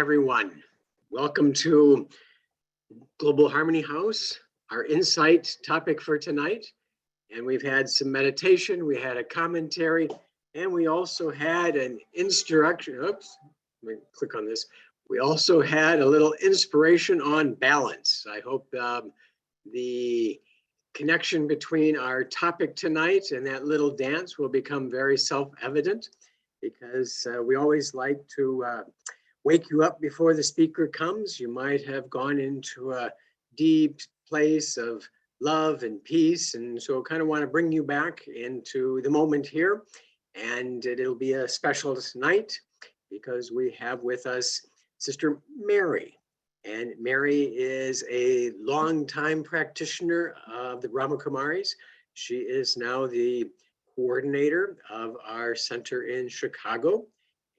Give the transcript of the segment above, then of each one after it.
Everyone, welcome to Global Harmony House, our insight topic for tonight. And we've had some meditation, we had a commentary, and we also had an instruction. Oops, let me click on this. We also had a little inspiration on balance. I hope the connection between our topic tonight and that little dance will become very self-evident, because we always like to wake you up before the speaker comes. You might have gone into a deep place of love and peace, and so kind of want to bring you back into the moment here. And it'll be a special night because we have with us Sister Mary. And Mary is a longtime practitioner of the Brahma Kumaris. She is now the coordinator of our center in Chicago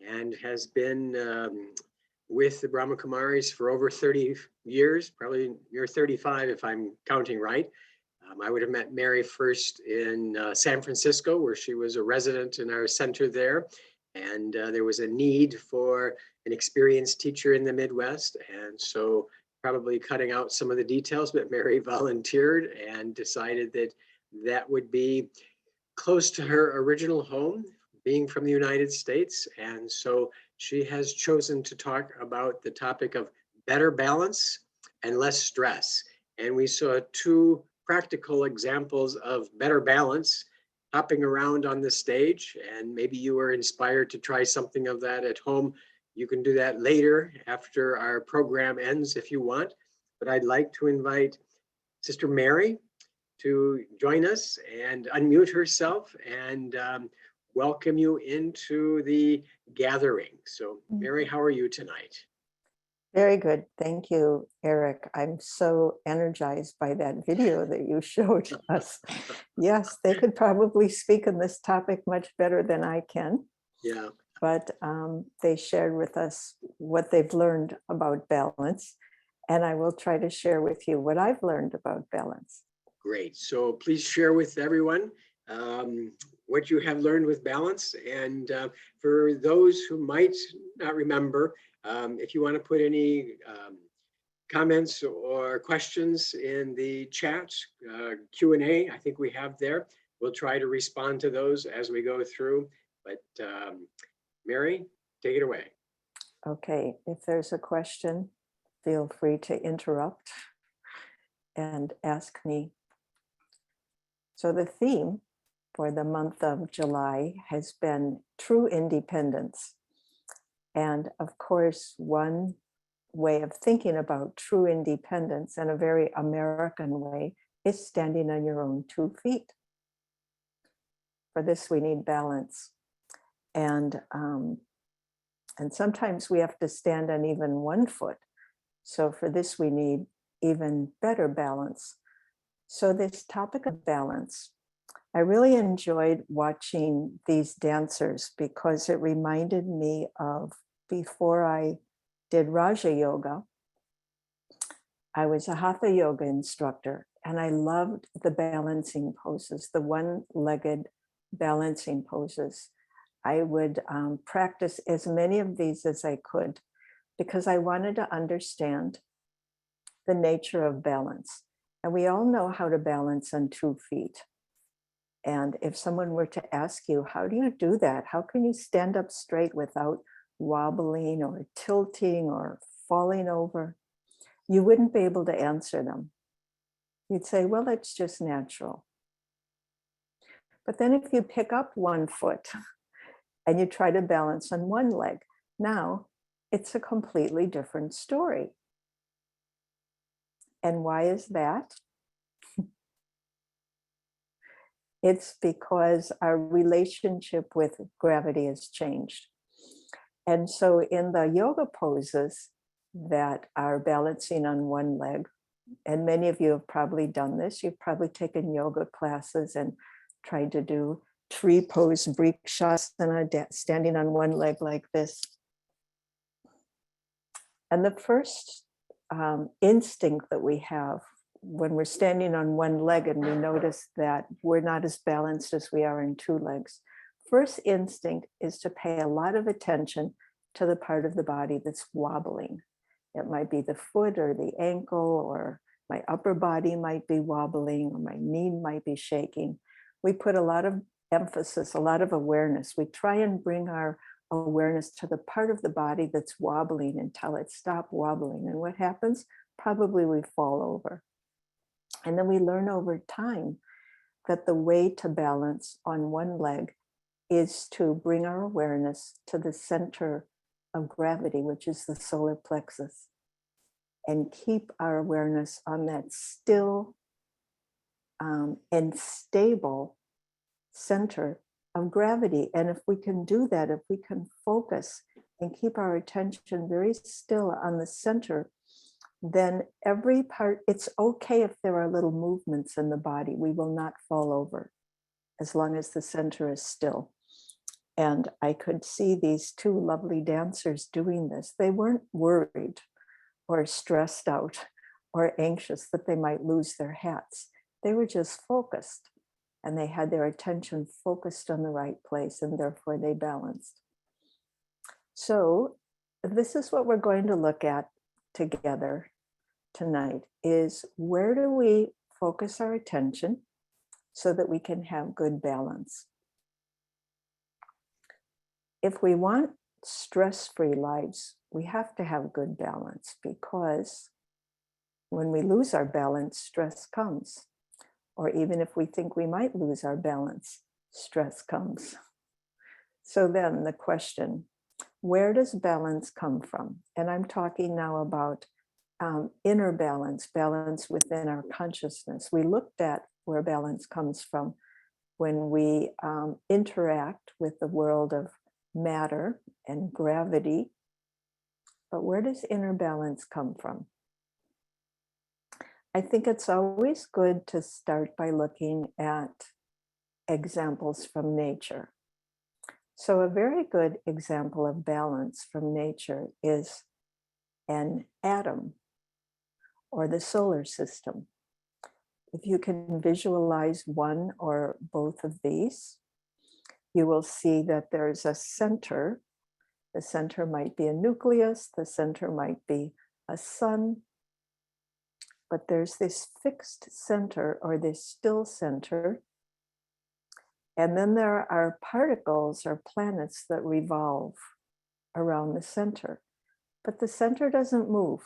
and has been with the Brahma Kumaris for over 30 years, probably near 35 if I'm counting right. I would have met Mary first in San Francisco, where she was a resident in our center there. And there was a need for an experienced teacher in the Midwest. And so probably cutting out some of the details, but Mary volunteered and decided that that would be close to her original home, being from the United States. And so she has chosen to talk about the topic of better balance and less stress. And we saw two practical examples of better balance hopping around on the stage. And maybe you were inspired to try something of that at home. You can do that later after our program ends if you want. But I'd like to invite Sister Mary to join us and unmute herself and welcome you into the gathering. So Mary, how are you tonight? Very good. Thank you, Eric. I'm so energized by that video that you showed us. Yes, they could probably speak on this topic much better than I can. Yeah. But they shared with us what they've learned about balance. And I will try to share with you what I've learned about balance. Great. So please share with everyone what you have learned with balance. And for those who might not remember, if you want to put any comments or questions in the chat, Q&A, I think we have there. We'll try to respond to those as we go through. But Mary, take it away. Okay, if there's a question, feel free to interrupt and ask me. So the theme for the month of July has been true independence. And of course, one way of thinking about true independence in a very American way is standing on your own 2 feet. For this, we need balance. And sometimes we have to stand on even 1 foot. So for this, we need even better balance. So this topic of balance, I really enjoyed watching these dancers because it reminded me of before I did Raja Yoga. I was a Hatha Yoga instructor and I loved the balancing poses, the one-legged balancing poses. I would practice as many of these as I could because I wanted to understand the nature of balance. And we all know how to balance on 2 feet. And if someone were to ask you, how do you do that? How can you stand up straight without wobbling or tilting or falling over? You wouldn't be able to answer them. You'd say, well, it's just natural. But then if you pick up 1 foot and you try to balance on 1 leg, now it's a completely different story. And why is that? It's because our relationship with gravity has changed. And so in the yoga poses that are balancing on 1 leg, and many of you have probably done this, you've probably taken yoga classes and tried to do tree pose, vrikshasana, standing on 1 leg like this. And the first instinct that we have when we're standing on 1 leg and we notice that we're not as balanced as we are in 2 legs, first instinct is to pay a lot of attention to the part of the body that's wobbling. It might be the foot or the ankle, or my upper body might be wobbling, or my knee might be shaking. We put a lot of emphasis, a lot of awareness. We try and bring our awareness to the part of the body that's wobbling until it stops wobbling. And what happens? Probably we fall over. And then we learn over time that the way to balance on one leg is to bring our awareness to the center of gravity, which is the solar plexus, and keep our awareness on that still and stable center of gravity. And if we can do that, if we can focus and keep our attention very still on the center, then every part, it's okay if there are little movements in the body. We will not fall over as long as the center is still. And I could see these two lovely dancers doing this. They weren't worried or stressed out or anxious that they might lose their hats. They were just focused, and they had their attention focused on the right place, and therefore they balanced. So this is what we're going to look at together tonight, is where do we focus our attention so that we can have good balance? If we want stress-free lives, we have to have good balance, because when we lose our balance, stress comes. Or even if we think we might lose our balance, stress comes. So then the question, where does balance come from? And I'm talking now about inner balance, balance within our consciousness. We looked at where balance comes from when we interact with the world of matter and gravity. But where does inner balance come from? I think it's always good to start by looking at examples from nature. So a very good example of balance from nature is an atom or the solar system. If you can visualize one or both of these, you will see that there's a center. The center might be a nucleus, the center might be a sun, but there's this fixed center or this still center. And then there are particles or planets that revolve around the center, but the center doesn't move.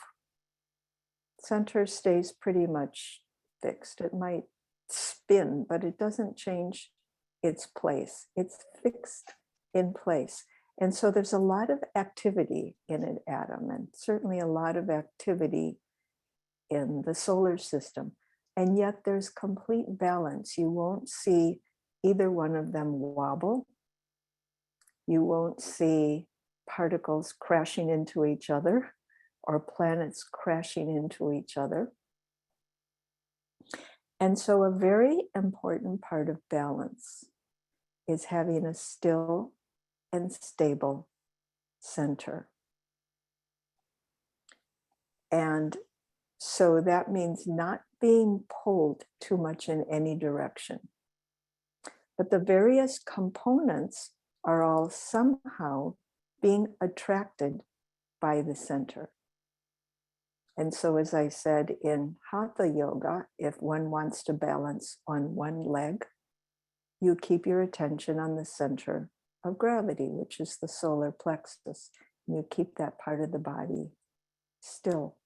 Center stays pretty much fixed. It might spin, but it doesn't change its place. It's fixed in place. And so there's a lot of activity in an atom, and certainly a lot of activity in the solar system. And yet there's complete balance. You won't see either one of them wobble. You won't see particles crashing into each other or planets crashing into each other. And so a very important part of balance is having a still and stable center. And so that means not being pulled too much in any direction. But the various components are all somehow being attracted by the center. And so, as I said in Hatha Yoga, if one wants to balance on one leg, you keep your attention on the center of gravity, which is the solar plexus. And you keep that part of the body still.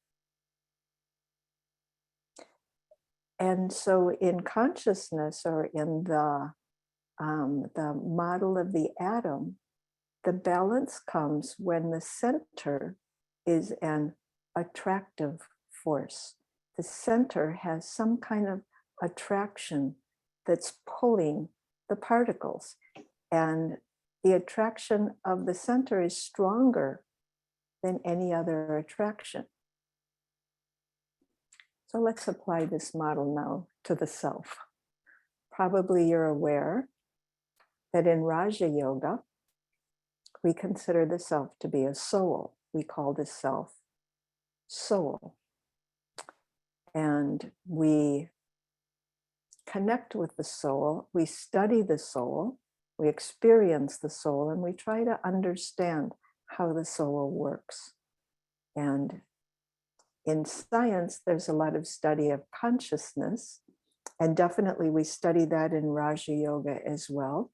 And so in consciousness, or in the model of the atom, the balance comes when the center is an attractive force. The center has some kind of attraction that's pulling the particles. And the attraction of the center is stronger than any other attraction. So let's apply this model now to the self. Probably you're aware that in Raja Yoga, we consider the self to be a soul. We call the self soul. And we connect with the soul, we study the soul, we experience the soul, and we try to understand how the soul works. And in science, there's a lot of study of consciousness, and definitely we study that in Raja Yoga as well.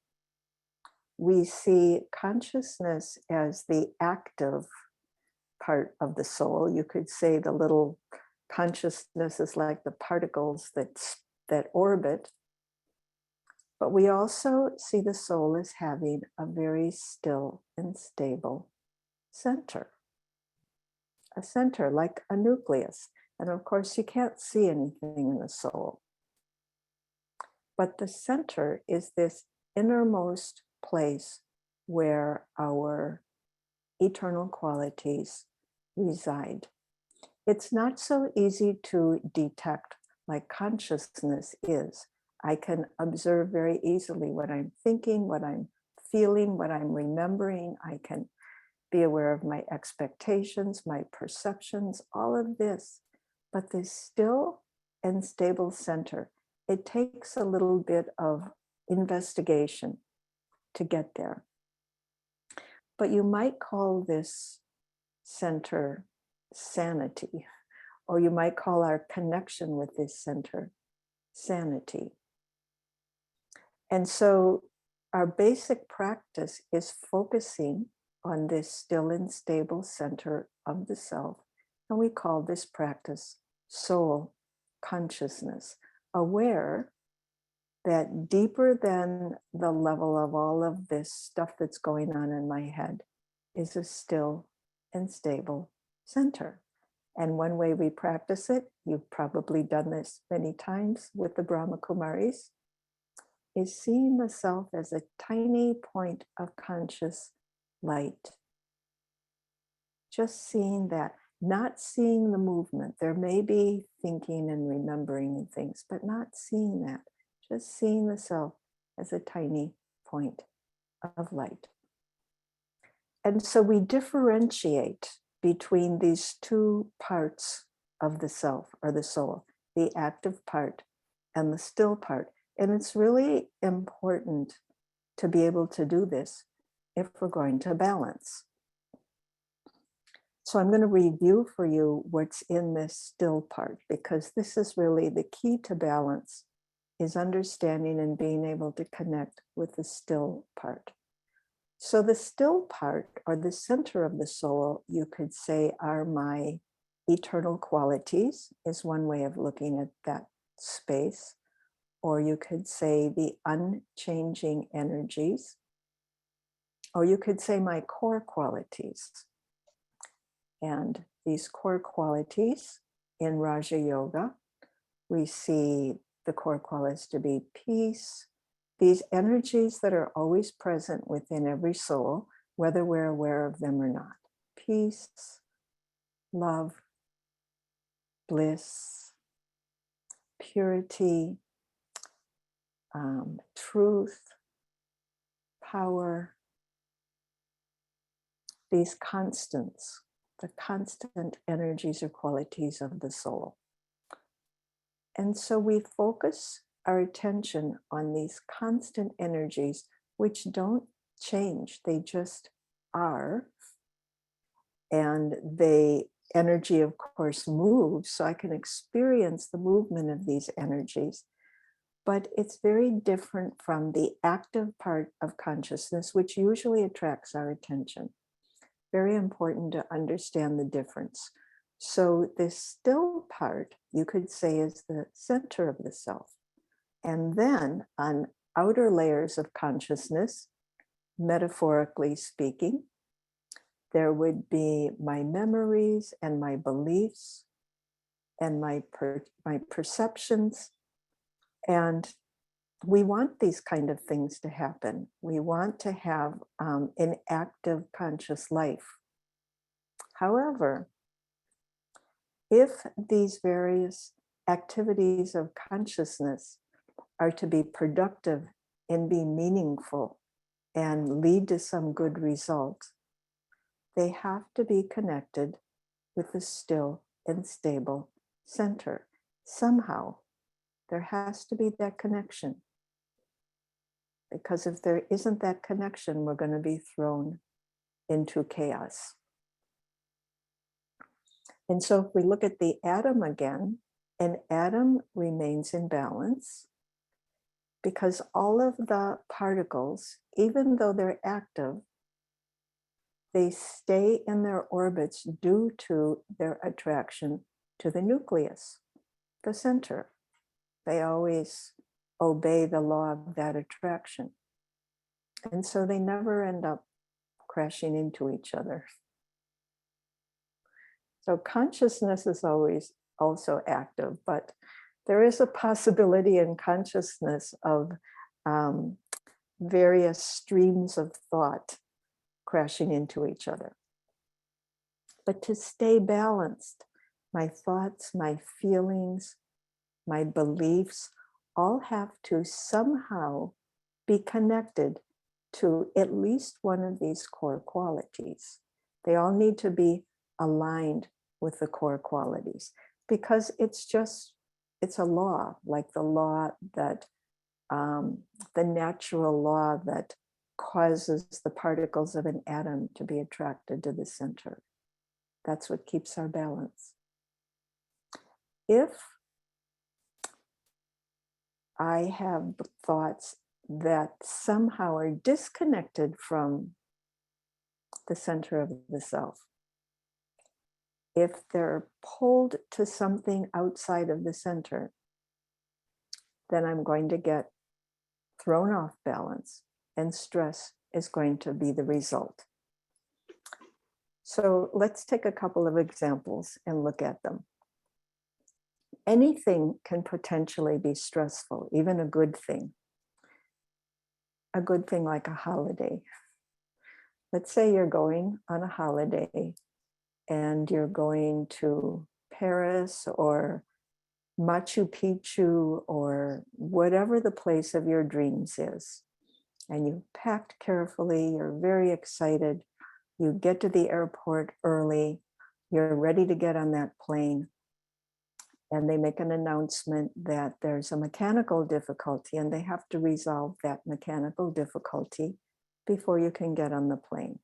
We see consciousness as the active part of the soul. You could say the little consciousness is like the particles that orbit. But we also see the soul as having a very still and stable center. A center like a nucleus. And of course, you can't see anything in the soul. But the center is this innermost place where our eternal qualities reside. It's not so easy to detect like consciousness is. I can observe very easily what I'm thinking, what I'm feeling, what I'm remembering. I can be aware of my expectations, my perceptions, all of this. But this still and stable center, it takes a little bit of investigation to get there. But you might call this center sanity, or you might call our connection with this center sanity. And so our basic practice is focusing on this still and stable center of the self. And we call this practice soul consciousness, aware that deeper than the level of all of this stuff that's going on in my head is a still and stable center. And one way we practice it, you've probably done this many times with the Brahma Kumaris, is seeing the self as a tiny point of conscious light. Just seeing that, not seeing the movement. There may be thinking and remembering and things, but not seeing that. Just seeing the self as a tiny point of light. And so we differentiate between these two parts of the self or the soul, the active part and the still part. And it's really important to be able to do this if we're going to balance. So I'm going to review for you what's in this still part, because this is really the key to balance, is understanding and being able to connect with the still part. So the still part, or the center of the soul, you could say are my eternal qualities, is one way of looking at that space. Or you could say the unchanging energies, or you could say my core qualities. And these core qualities in Raja Yoga, we see the core qualities to be peace, these energies that are always present within every soul, whether we're aware of them or not. Peace, love, bliss, purity, truth, power, these constants, the constant energies or qualities of the soul. And so we focus our attention on these constant energies, which don't change, they just are. And the energy, of course, moves, so I can experience the movement of these energies. But it's very different from the active part of consciousness, which usually attracts our attention. Very important to understand the difference. So this still part, you could say, is the center of the self. And then on outer layers of consciousness, metaphorically speaking, there would be my memories and my beliefs and my perceptions. And we want these kind of things to happen. We want to have an active conscious life. However, if these various activities of consciousness are to be productive and be meaningful and lead to some good result, they have to be connected with the still and stable center. Somehow, there has to be that connection. Because if there isn't that connection, we're going to be thrown into chaos. And so if we look at the atom again, an atom remains in balance because all of the particles, even though they're active, they stay in their orbits due to their attraction to the nucleus, the center. They always obey the law of that attraction. And so they never end up crashing into each other. So consciousness is always also active, but there is a possibility in consciousness of various streams of thought crashing into each other. But to stay balanced, my thoughts, my feelings, my beliefs all have to somehow be connected to at least one of these core qualities. They all need to be aligned with the core qualities because it's a law, like the law that, the natural law that causes the particles of an atom to be attracted to the center. That's what keeps our balance. If I have thoughts that somehow are disconnected from the center of the self, if they're pulled to something outside of the center, then I'm going to get thrown off balance, and stress is going to be the result. So let's take a couple of examples and look at them. Anything can potentially be stressful, even a good thing. A good thing like a holiday. Let's say you're going on a holiday and you're going to Paris or Machu Picchu or whatever the place of your dreams is. And you packed carefully, you're very excited. You get to the airport early, you're ready to get on that plane. And they make an announcement that there's a mechanical difficulty and they have to resolve that mechanical difficulty before you can get on the plane.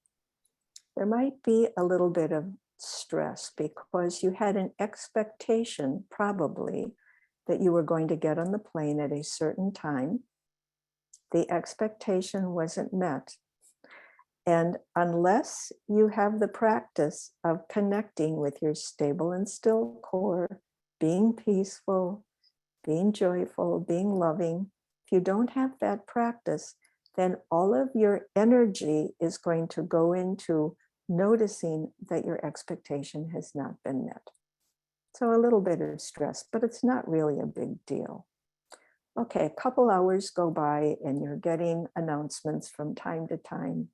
There might be a little bit of stress because you had an expectation probably that you were going to get on the plane at a certain time. The expectation wasn't met. And unless you have the practice of connecting with your stable and still core, being peaceful, being joyful, being loving, if you don't have that practice, then all of your energy is going to go into noticing that your expectation has not been met. So a little bit of stress, but it's not really a big deal. Okay, a couple hours go by and you're getting announcements from time to time,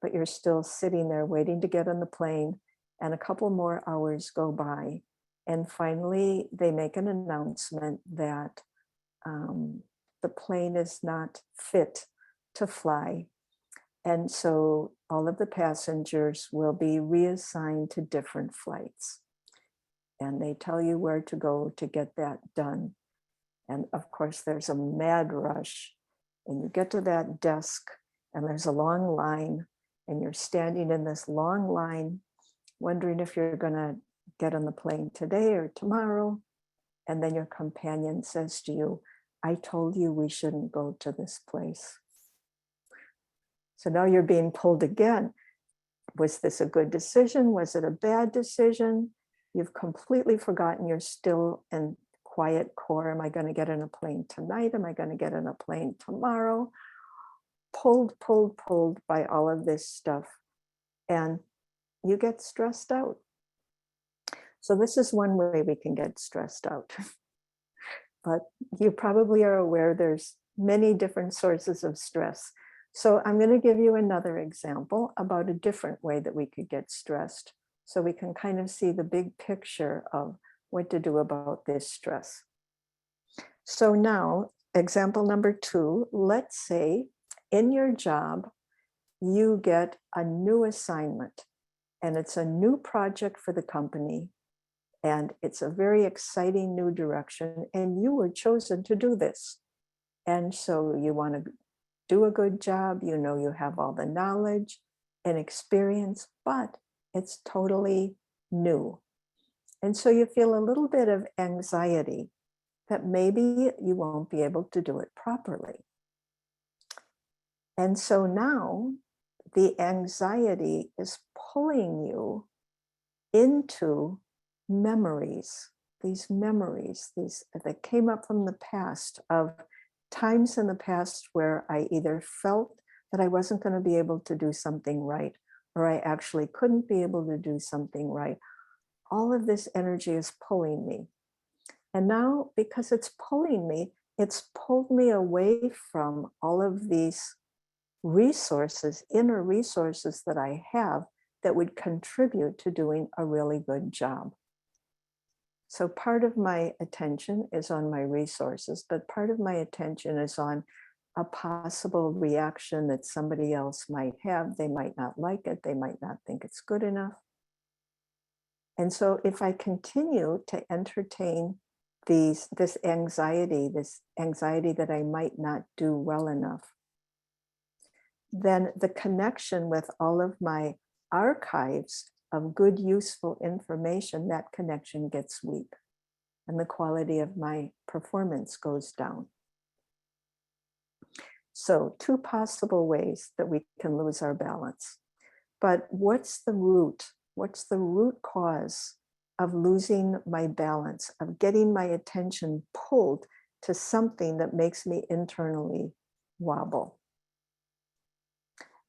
but you're still sitting there waiting to get on the plane, and a couple more hours go by. And finally, they make an announcement that the plane is not fit to fly. And so all of the passengers will be reassigned to different flights. And they tell you where to go to get that done. And of course, there's a mad rush. And you get to that desk, and there's a long line, and you're standing in this long line, wondering if you're going to get on the plane today or tomorrow. And then your companion says to you, I told you we shouldn't go to this place. So now you're being pulled again. Was this a good decision? Was it a bad decision? You've completely forgotten your still and quiet core. Am I going to get on a plane tonight? Am I going to get on a plane tomorrow? Pulled by all of this stuff. And you get stressed out. So this is one way we can get stressed out. But you probably are aware there's many different sources of stress. So I'm going to give you another example about a different way that we could get stressed, so we can kind of see the big picture of what to do about this stress. So now, example number 2, let's say in your job, you get a new assignment and it's a new project for the company. And it's a very exciting new direction, and you were chosen to do this. And so you want to do a good job, you know you have all the knowledge, an experience, but it's totally new. And so you feel a little bit of anxiety that maybe you won't be able to do it properly. And so now the anxiety is pulling you into memories, these that came up from the past, of times in the past where I either felt that I wasn't going to be able to do something right, or I actually couldn't be able to do something right. All of this energy is pulling me. And now, because it's pulling me, it's pulled me away from all of these resources, inner resources that I have that would contribute to doing a really good job. So part of my attention is on my resources, but part of my attention is on a possible reaction that somebody else might have. They might not like it. They might not think it's good enough. And so if I continue to entertain this anxiety that I might not do well enough, then the connection with all of my archives of good, useful information, that connection gets weak, and the quality of my performance goes down. So, two possible ways that we can lose our balance. But what's the root? What's the root cause of losing my balance, of getting my attention pulled to something that makes me internally wobble?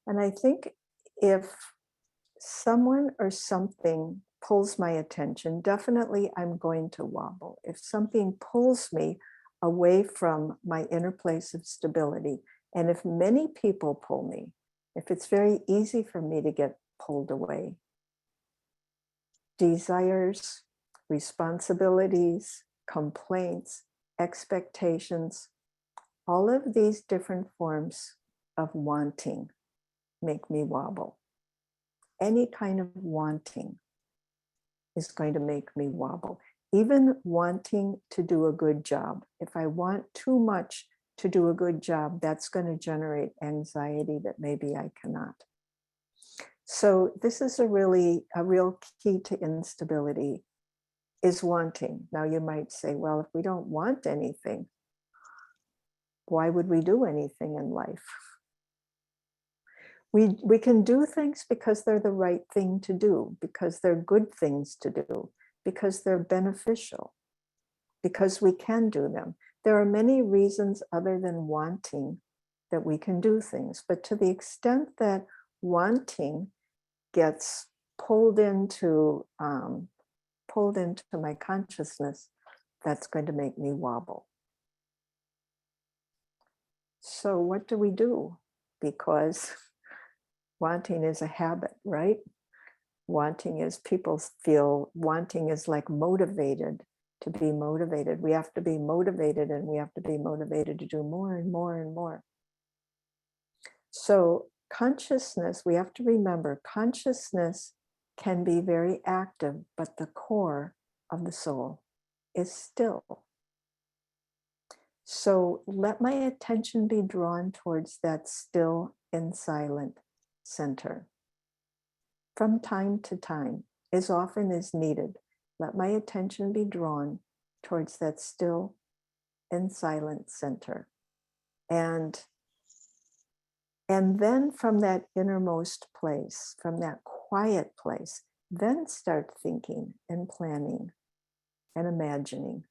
And I think if someone or something pulls my attention, definitely I'm going to wobble. If something pulls me away from my inner place of stability, and if many people pull me, if it's very easy for me to get pulled away, desires, responsibilities, complaints, expectations, all of these different forms of wanting make me wobble. Any kind of wanting is going to make me wobble. Even wanting to do a good job. If I want too much to do a good job, that's going to generate anxiety that maybe I cannot. So this is a real key to instability, is wanting. Now you might say, well, if we don't want anything, why would we do anything in life? We can do things because they're the right thing to do, because they're good things to do, because they're beneficial, because we can do them. There are many reasons other than wanting that we can do things, but to the extent that wanting gets pulled into my consciousness, that's going to make me wobble. So what do we do? Because wanting is a habit, right? Wanting is, people feel wanting is like motivated, to be motivated. We have to be motivated, and we have to be motivated to do more and more and more. So consciousness, we have to remember, consciousness can be very active, but the core of the soul is still. So let my attention be drawn towards that still and silent center. From time to time, as often as needed, let my attention be drawn towards that still and silent center. And then from that innermost place, from that quiet place, then start thinking and planning and imagining.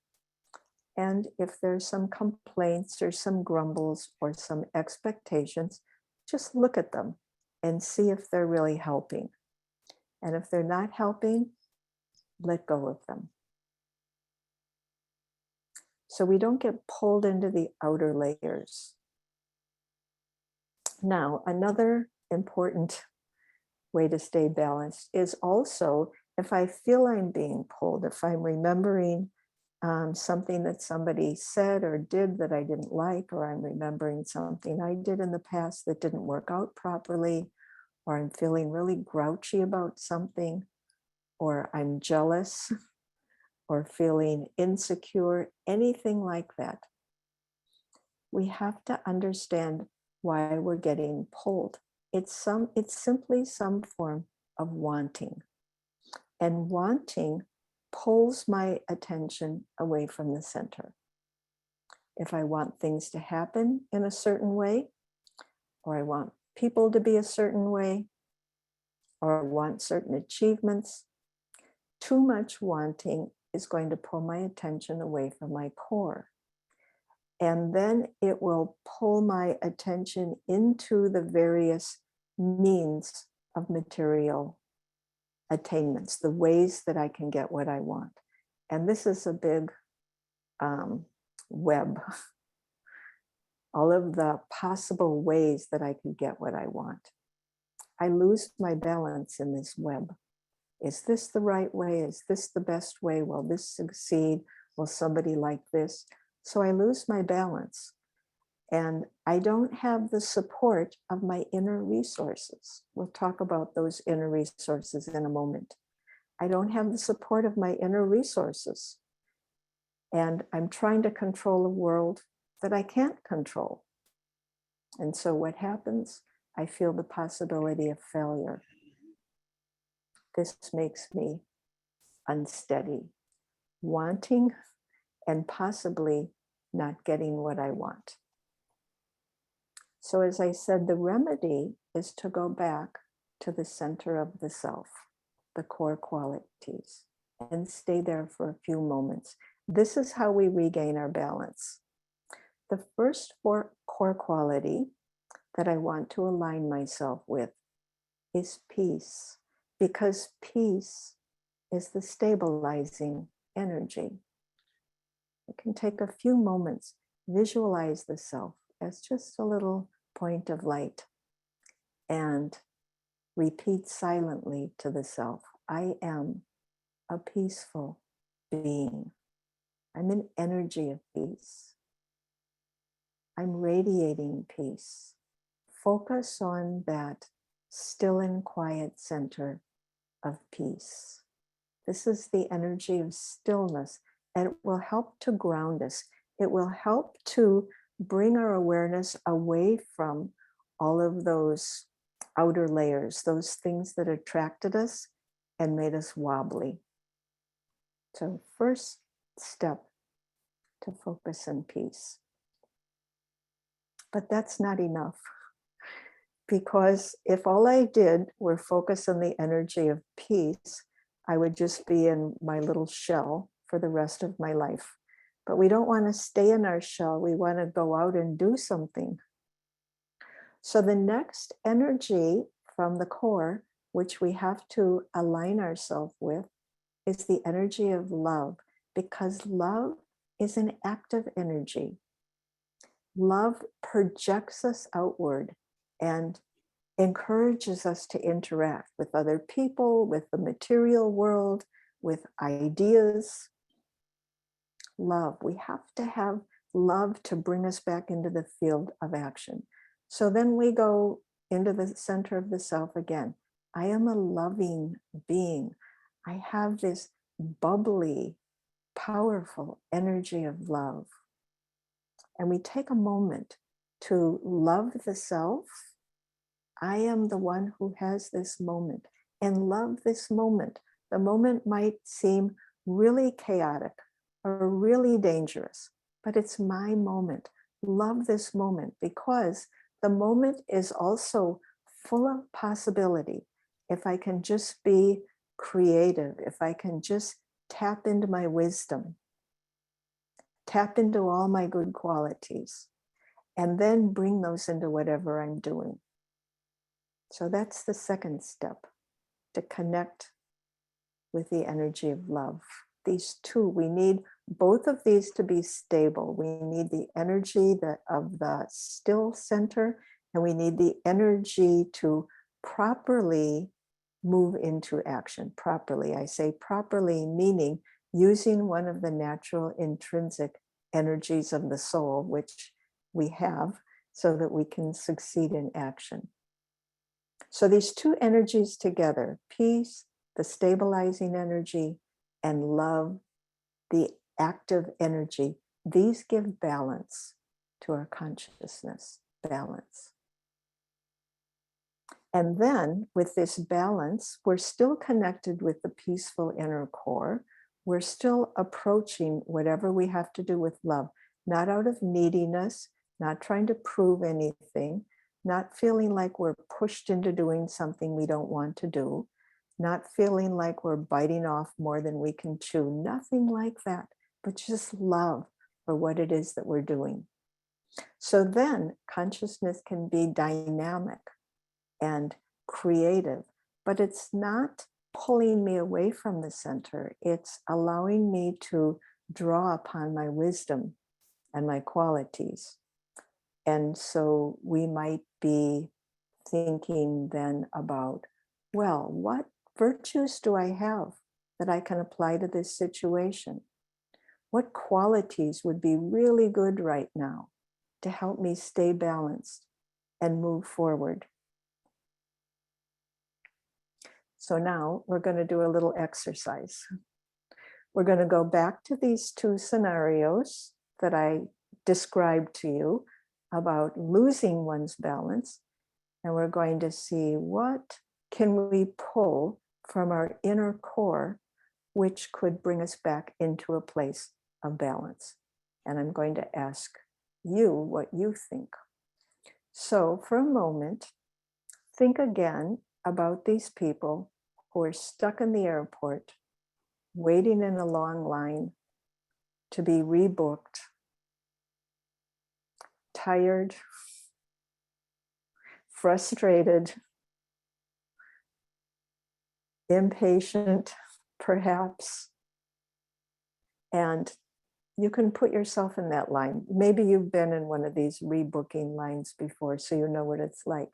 And if there's some complaints or some grumbles or some expectations, just look at them and see if they're really helping. And if they're not helping, let go of them. So we don't get pulled into the outer layers. Now, another important way to stay balanced is also, if I feel I'm being pulled, if I'm remembering something that somebody said or did that I didn't like, or I'm remembering something I did in the past that didn't work out properly, or I'm feeling really grouchy about something, or I'm jealous, or feeling insecure, anything like that, we have to understand why we're getting pulled. it's simply some form of wanting. And wanting pulls my attention away from the center. If I want things to happen in a certain way, or I want people to be a certain way, or I want certain achievements, too much wanting is going to pull my attention away from my core. And then it will pull my attention into the various means of material attainments, the ways that I can get what I want. And this is a big web, all of the possible ways that I could get what I want. I lose my balance in this web. Is this the right way? Is this the best way? Will this succeed? Will somebody like this? So I lose my balance. And I don't have the support of my inner resources. We'll talk about those inner resources in a moment. I don't have the support of my inner resources. And I'm trying to control a world that I can't control. And so what happens? I feel the possibility of failure. This makes me unsteady, wanting and possibly not getting what I want. So as I said, the remedy is to go back to the center of the self, the core qualities, and stay there for a few moments. This is how we regain our balance. The first core quality that I want to align myself with is peace, because peace is the stabilizing energy. It can take a few moments, visualize the self as just a little point of light and repeat silently to the self, I am a peaceful being. I'm an energy of peace. I'm radiating peace. Focus on that still and quiet center of peace. This is the energy of stillness, and it will help to ground us. It will help to bring our awareness away from all of those outer layers, those things that attracted us and made us wobbly. So first step to focus on peace. But that's not enough, because if all I did were focus on the energy of peace, I would just be in my little shell for the rest of my life. But we don't want to stay in our shell. We want to go out and do something. So the next energy from the core, which we have to align ourselves with, is the energy of love, because love is an active energy. Love projects us outward and encourages us to interact with other people, with the material world, with ideas. Love. We have to have love to bring us back into the field of action. So then we go into the center of the self again. I am a loving being. I have this bubbly, powerful energy of love. And we take a moment to love the self. I am the one who has this moment, and love this moment. The moment might seem really chaotic or really dangerous, but it's my moment. Love this moment, because the moment is also full of possibility. If I can just be creative, if I can just tap into my wisdom, tap into all my good qualities, and then bring those into whatever I'm doing. So that's the second step, to connect with the energy of love. These two, we need both of these to be stable. We need the energy of the still center, and we need the energy to properly move into action. Properly, I say properly, meaning using one of the natural intrinsic energies of the soul, which we have, so that we can succeed in action. So these two energies together, peace, the stabilizing energy, and love, the active energy, these give balance to our consciousness, balance. And then with this balance, we're still connected with the peaceful inner core. We're still approaching whatever we have to do with love, not out of neediness, not trying to prove anything, not feeling like we're pushed into doing something we don't want to do, not feeling like we're biting off more than we can chew, nothing like that, but just love for what it is that we're doing. So then consciousness can be dynamic and creative, but it's not pulling me away from the center. It's allowing me to draw upon my wisdom and my qualities. And so we might be thinking then about, well, what virtues do I have that I can apply to this situation? What qualities would be really good right now to help me stay balanced and move forward? So now we're going to do a little exercise. We're going to go back to these two scenarios that I described to you about losing one's balance. And we're going to see what can we pull from our inner core, which could bring us back into a place of balance. And I'm going to ask you what you think. So for a moment, think again about these people who are stuck in the airport, waiting in a long line to be rebooked, tired, frustrated, impatient, perhaps. And you can put yourself in that line. Maybe you've been in one of these rebooking lines before, so you know what it's like.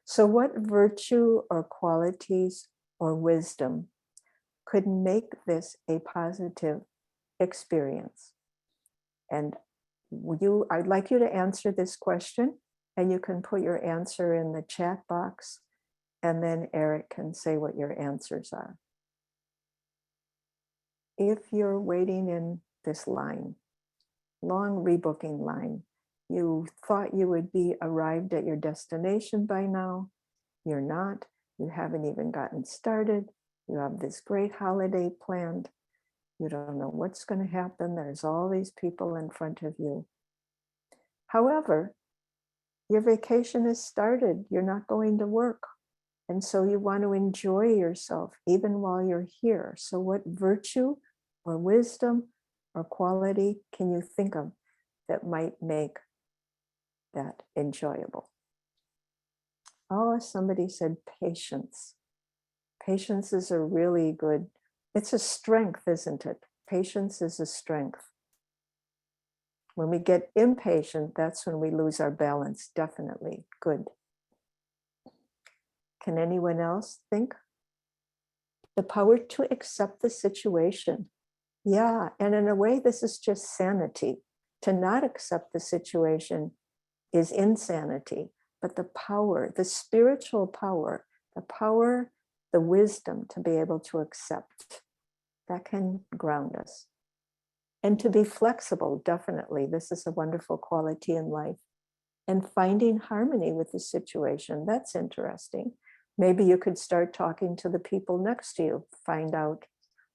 So what virtue or qualities or wisdom could make this a positive experience? And I'd like you to answer this question, and you can put your answer in the chat box, and then Eric can say what your answers are. If you're waiting in this line, long rebooking line, you thought you would be arrived at your destination by now, you're not, you haven't even gotten started, you have this great holiday planned, you don't know what's going to happen, there's all these people in front of you. However, your vacation has started, you're not going to work, and so you want to enjoy yourself even while you're here. So what virtue or wisdom or quality can you think of that might make that enjoyable? Oh, somebody said patience. Patience is a really good, it's a strength, isn't it? Patience is a strength. When we get impatient, that's when we lose our balance, definitely. Good. Can anyone else think? The power to accept the situation. Yeah, and in a way, this is just sanity. To not accept the situation is insanity, but the power, the spiritual power, the wisdom to be able to accept, that can ground us. And to be flexible, definitely. This is a wonderful quality in life. And finding harmony with the situation, that's interesting. Maybe you could start talking to the people next to you, find out,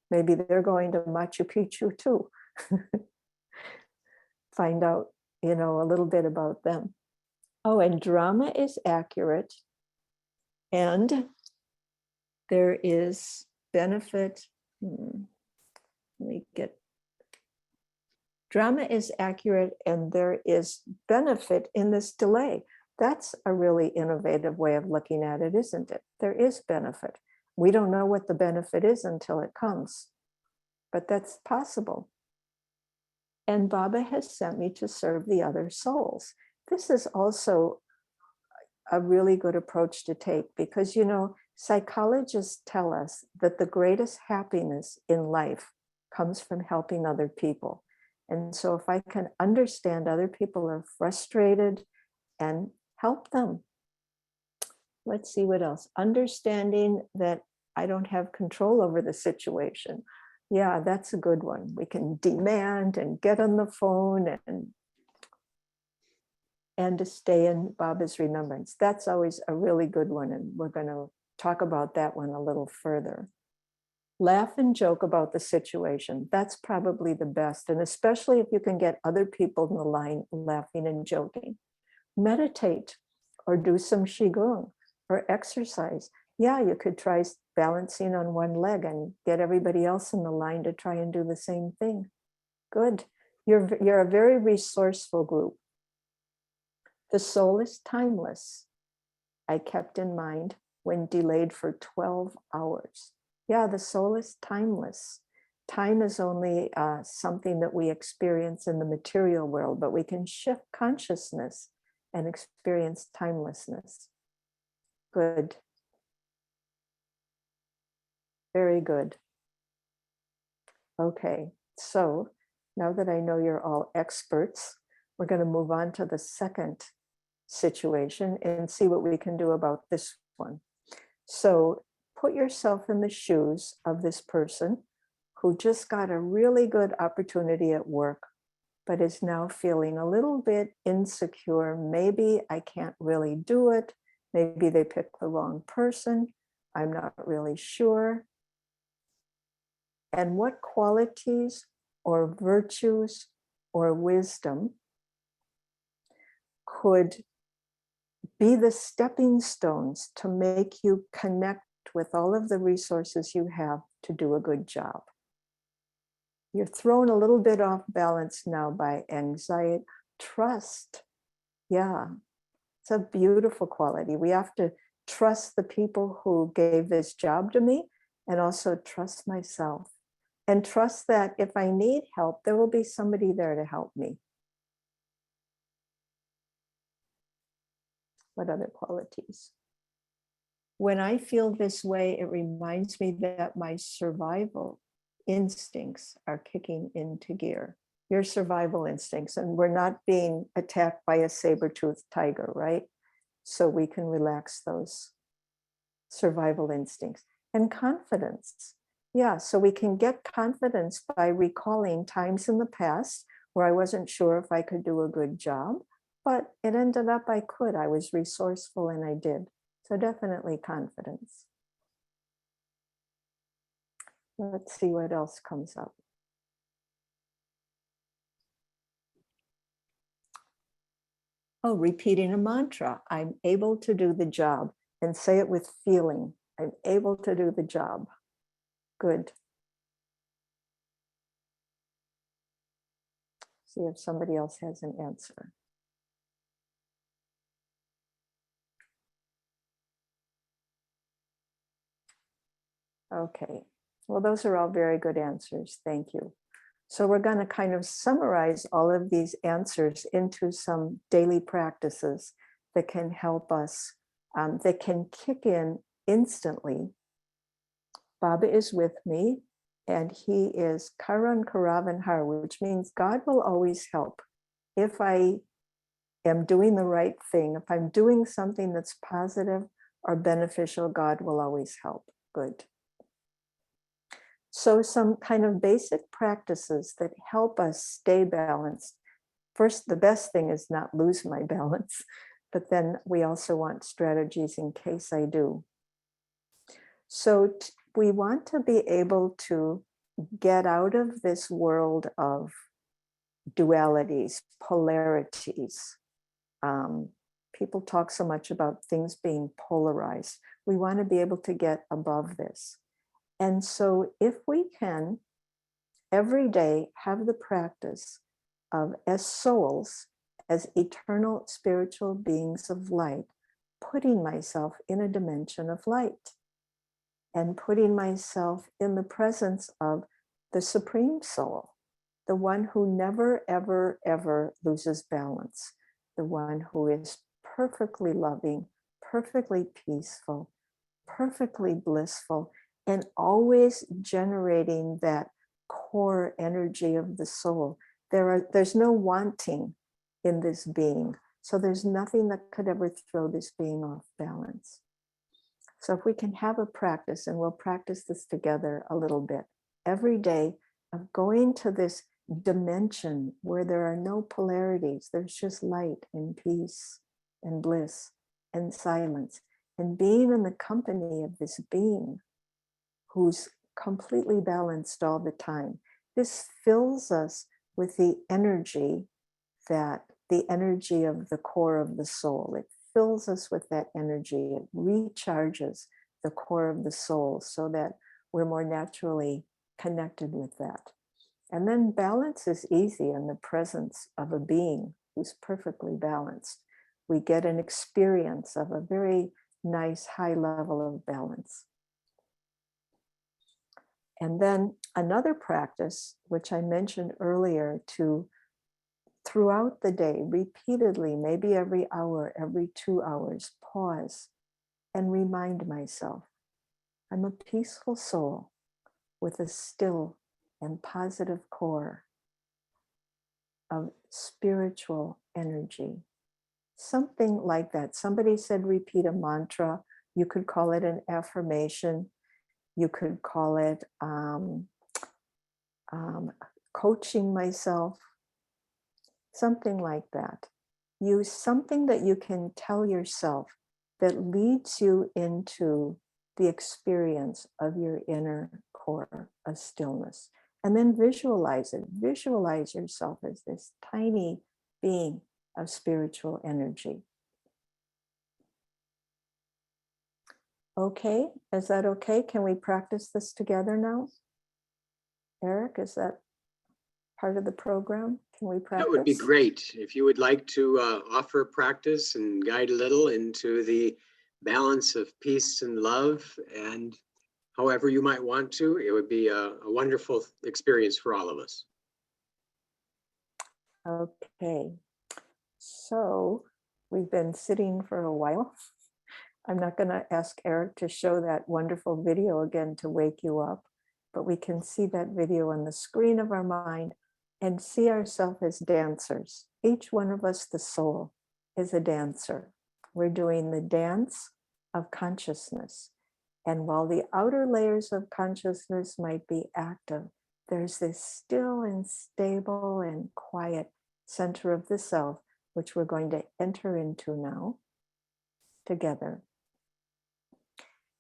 maybe they're going to Machu Picchu too. Find out, a little bit about them. Oh, and drama is accurate. And there is benefit. Drama is accurate, and there is benefit in this delay. That's a really innovative way of looking at it, isn't it? There is benefit. We don't know what the benefit is until it comes, but that's possible. And Baba has sent me to serve the other souls. This is also a really good approach to take because, psychologists tell us that the greatest happiness in life comes from helping other people. And so if I can understand other people are frustrated and help them. Let's see what else. Understanding that I don't have control over the situation. Yeah, that's a good one. We can demand and get on the phone and to stay in Baba's remembrance. That's always a really good one, and we're going to talk about that one a little further. Laugh and joke about the situation. That's probably the best, and especially if you can get other people in the line laughing and joking. Meditate or do some qigong or exercise. Yeah, you could try balancing on one leg and get everybody else in the line to try and do the same thing. Good. You're a very resourceful group. The soul is timeless. I kept in mind when delayed for 12 hours. Yeah, the soul is timeless. Time is only something that we experience in the material world, but we can shift consciousness and experience timelessness. Good. Very good. Okay, so now that I know you're all experts, we're going to move on to the second situation and see what we can do about this one. So put yourself in the shoes of this person who just got a really good opportunity at work, but is now feeling a little bit insecure. Maybe I can't really do it. Maybe they picked the wrong person. I'm not really sure. And what qualities or virtues or wisdom could be the stepping stones to make you connect with all of the resources you have to do a good job? You're thrown a little bit off balance now by anxiety. Trust. Yeah, it's a beautiful quality. We have to trust the people who gave this job to me, and also trust myself. And trust that if I need help, there will be somebody there to help me. What other qualities? When I feel this way, it reminds me that my survival instincts are kicking into gear. Your survival instincts, and we're not being attacked by a saber-toothed tiger, right? So we can relax those survival instincts. And confidence. Yeah, so we can get confidence by recalling times in the past where I wasn't sure if I could do a good job, but it ended up I could. I was resourceful and I did. So definitely confidence. Let's see what else comes up. Oh, repeating a mantra. I'm able to do the job, and say it with feeling. I'm able to do the job. Good. See if somebody else has an answer. Okay, well, those are all very good answers. Thank you. So we're going to kind of summarize all of these answers into some daily practices that can help us, that can kick in instantly. Baba is with me, and he is Karan Karavan Har, which means God will always help. If I am doing the right thing, if I'm doing something that's positive or beneficial, God will always help. Good. So some kind of basic practices that help us stay balanced. First, the best thing is not lose my balance, but then we also want strategies in case I do. So we want to be able to get out of this world of dualities, polarities. People talk so much about things being polarized. We want to be able to get above this. And so if we can every day have the practice of, as souls, as eternal spiritual beings of light, putting myself in a dimension of light and putting myself in the presence of the Supreme Soul, the one who never, ever, ever loses balance, the one who is perfectly loving, perfectly peaceful, perfectly blissful, and always generating that core energy of the soul. There's no wanting in this being. So there's nothing that could ever throw this being off balance. So if we can have a practice, and we'll practice this together a little bit, every day of going to this dimension where there are no polarities. There's just light and peace and bliss and silence. And being in the company of this being who's completely balanced all the time, this fills us with the energy of the core of the soul. It fills us with that energy. It recharges the core of the soul so that we're more naturally connected with that. And then balance is easy in the presence of a being who's perfectly balanced. We get an experience of a very nice high level of balance. And then another practice, which I mentioned earlier, to throughout the day, repeatedly, maybe every hour, every 2 hours, pause and remind myself, I'm a peaceful soul with a still and positive core of spiritual energy. Something like that. Somebody said repeat a mantra. You could call it an affirmation. You could call it coaching myself. Something like that. Use something that you can tell yourself that leads you into the experience of your inner core of stillness. And then visualize it. Visualize yourself as this tiny being of spiritual energy. Okay, is that okay? Can we practice this together now? Eric, is that part of the program? Can we practice? That would be great. If you would like to offer practice and guide a little into the balance of peace and love, and however you might want to, it would be a wonderful experience for all of us. Okay, so we've been sitting for a while. I'm not going to ask Eric to show that wonderful video again to wake you up, but we can see that video on the screen of our mind and see ourselves as dancers. Each one of us, the soul, is a dancer. We're doing the dance of consciousness. And while the outer layers of consciousness might be active, there's this still and stable and quiet center of the self, which we're going to enter into now together.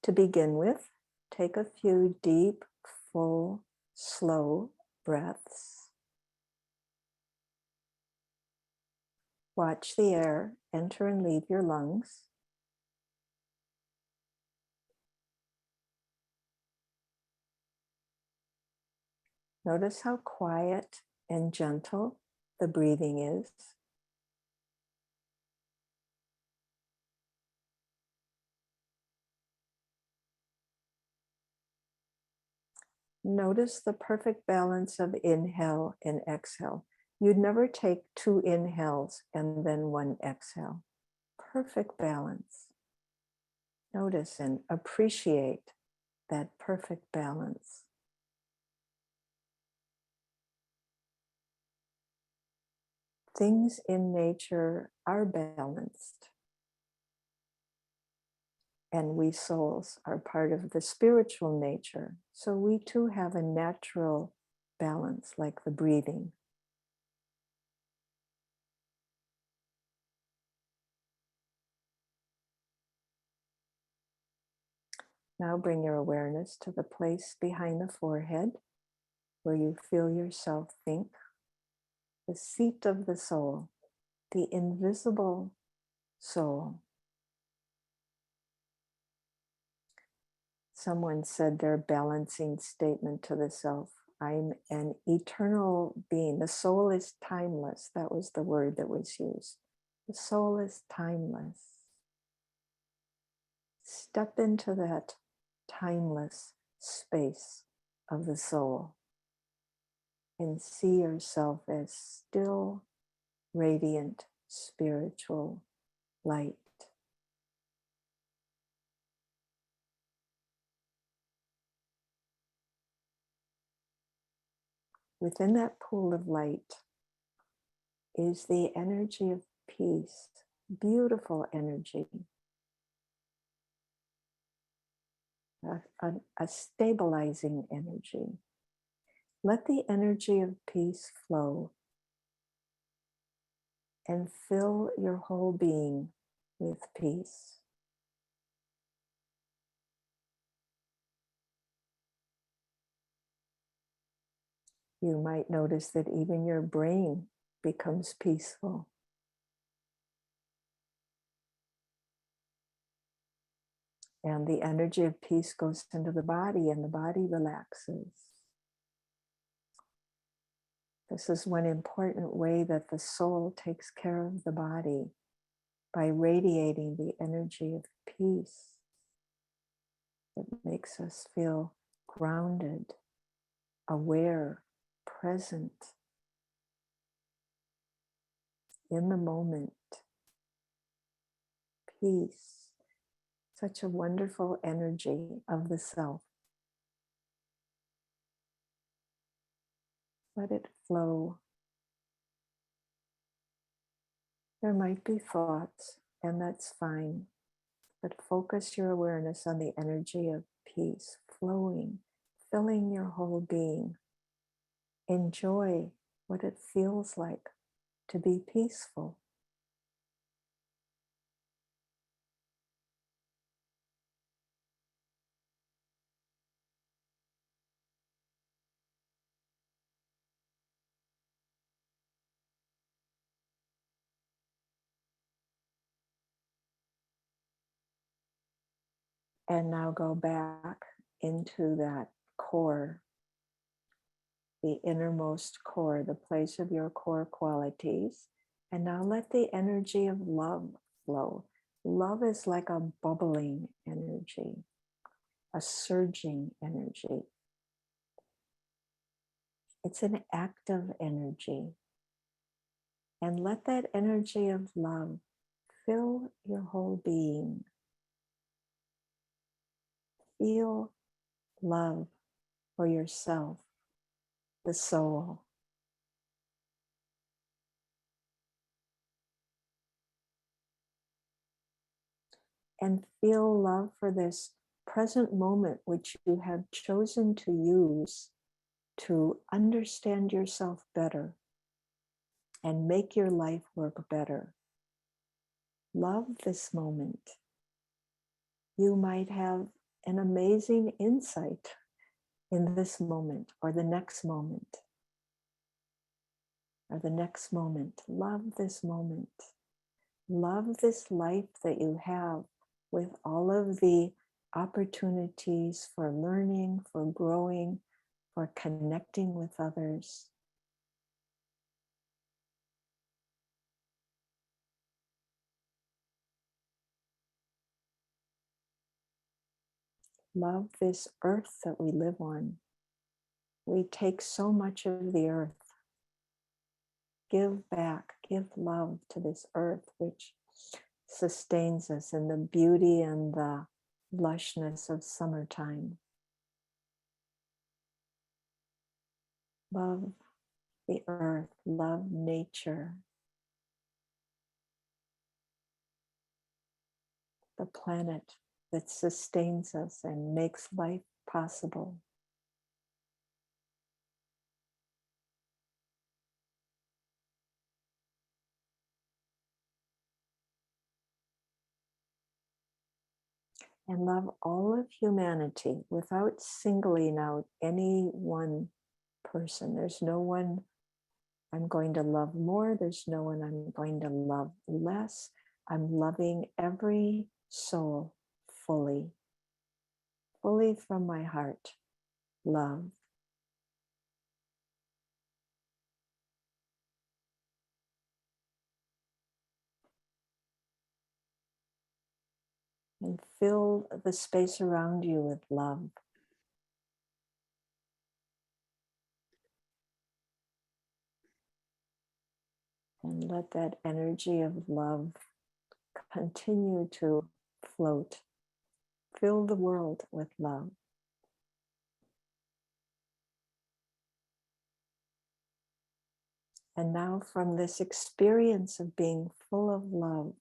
To begin with, take a few deep, full, slow breaths. Watch the air enter and leave your lungs. Notice how quiet and gentle the breathing is. Notice the perfect balance of inhale and exhale. You'd never take 2 inhales and then 1 exhale. Perfect balance. Notice and appreciate that perfect balance. Things in nature are balanced. And we souls are part of the spiritual nature. So we too have a natural balance, like the breathing. Now bring your awareness to the place behind the forehead where you feel yourself think, the seat of the soul, the invisible soul. Someone said their balancing statement to the self, I'm an eternal being. The soul is timeless. That was the word that was used. The soul is timeless. Step into that timeless space of the soul and see yourself as still, radiant, spiritual light. Within that pool of light is the energy of peace, beautiful energy, a stabilizing energy. Let the energy of peace flow and fill your whole being with peace. You might notice that even your brain becomes peaceful. And the energy of peace goes into the body and the body relaxes. This is one important way that the soul takes care of the body, by radiating the energy of peace. It makes us feel grounded, aware, present, in the moment. Peace, such a wonderful energy of the self. Let it flow. There might be thoughts, and that's fine, but focus your awareness on the energy of peace flowing, filling your whole being. Enjoy what it feels like to be peaceful. And now go back into that core, the innermost core, the place of your core qualities. And now let the energy of love flow. Love is like a bubbling energy, a surging energy. It's an active energy. And let that energy of love fill your whole being. Feel love for yourself, the soul. And feel love for this present moment, which you have chosen to use to understand yourself better and make your life work better. Love this moment. You might have an amazing insight in this moment or the next moment or the next moment. Love this moment. Love this life that you have with all of the opportunities for learning, for growing, for connecting with others. Love this earth that we live on. We take so much of the earth. Give back, give love to this earth, which sustains us in the beauty and the lushness of summertime. Love the earth, love nature, the planet that sustains us and makes life possible. And love all of humanity without singling out any one person. There's no one I'm going to love more. There's no one I'm going to love less. I'm loving every soul fully, fully from my heart. Love. And fill the space around you with love. And let that energy of love continue to float. Fill the world with love. And now, from this experience of being full of love,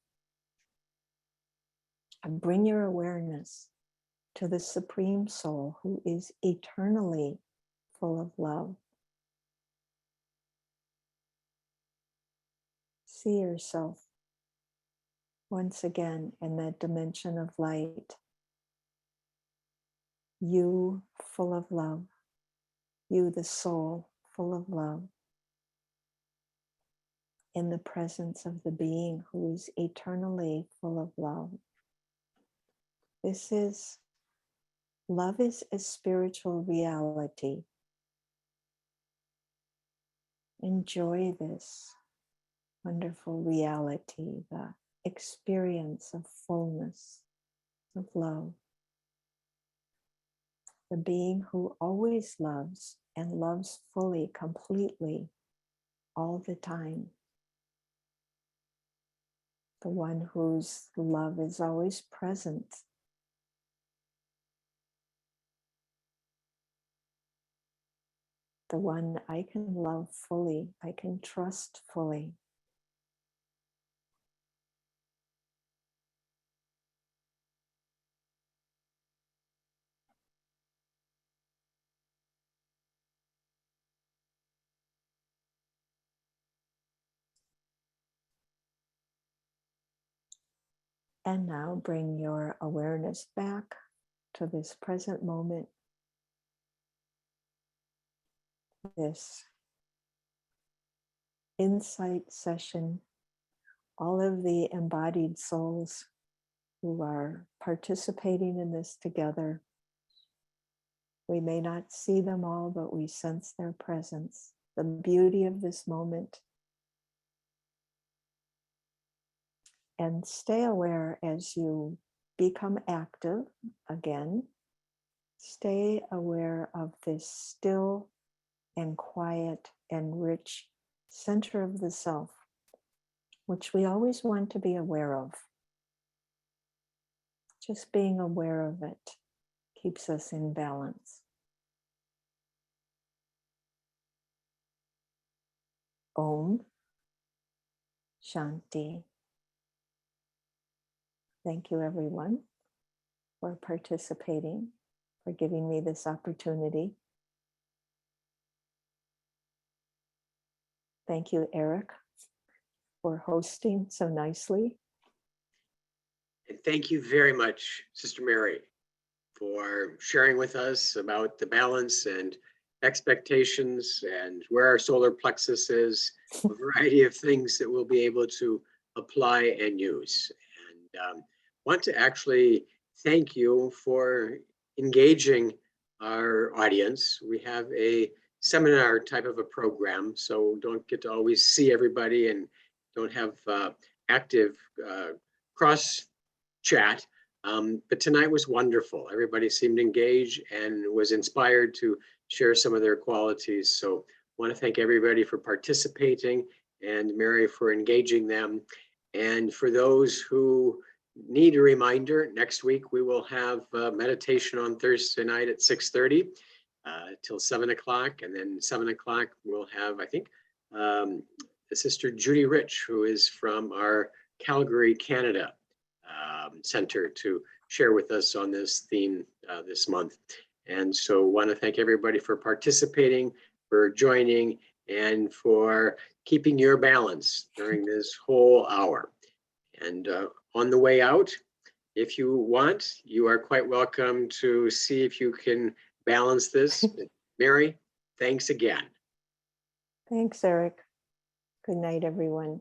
bring your awareness to the Supreme Soul who is eternally full of love. see yourself once again in that dimension of light. You full of love. You, the soul, full of love. In the presence of the being who is eternally full of love. Love is a spiritual reality. Enjoy this wonderful reality, the experience of fullness, of love. The being who always loves and loves fully, completely, all the time. The one whose love is always present. The one I can love fully, I can trust fully. And now bring your awareness back to this present moment, this insight session. All of the embodied souls who are participating in this together. We may not see them all, but we sense their presence, the beauty of this moment. And stay aware as you become active again. Stay aware of this still and quiet and rich center of the self, which we always want to be aware of. Just being aware of it keeps us in balance. Om Shanti. Thank you, everyone, for participating, for giving me this opportunity. Thank you, Eric, for hosting so nicely. And thank you very much, Sister Mary, for sharing with us about the balance and expectations and where our solar plexus is, a variety of things that we'll be able to apply and use. And want to actually thank you for engaging our audience. We have a seminar type of a program, so don't get to always see everybody and don't have active cross chat. But tonight was wonderful. Everybody seemed engaged and was inspired to share some of their qualities. So I want to thank everybody for participating and Mary for engaging them. And for those who need a reminder, next week we will have meditation on Thursday night at 6:30 till 7 o'clock. And then 7 o'clock we'll have, I think, Sister Judy Rich, who is from our Calgary, Canada center, to share with us on this theme this month. And so want to thank everybody for participating, for joining, and for keeping your balance during this whole hour. And on the way out, if you want, you are quite welcome to see if you can balance this. Mary, thanks again. Thanks, Eric. Good night, everyone.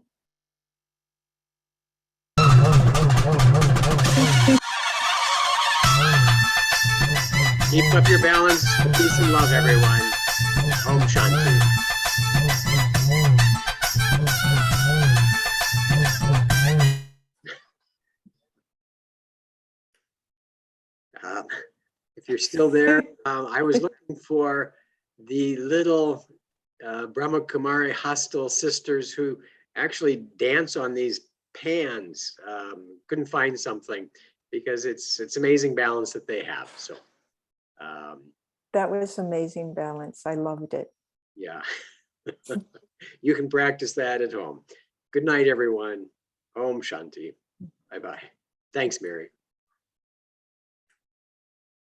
Keep up your balance. Peace and love, everyone. Om Shanti. If you're still there, I was looking for the little Brahma Kumari hostile sisters who actually dance on these pans. Couldn't find something because it's amazing balance that they have. So that was amazing balance. I loved it. Yeah, you can practice that at home. Good night, everyone. Om Shanti. Bye-bye. Thanks, Mary.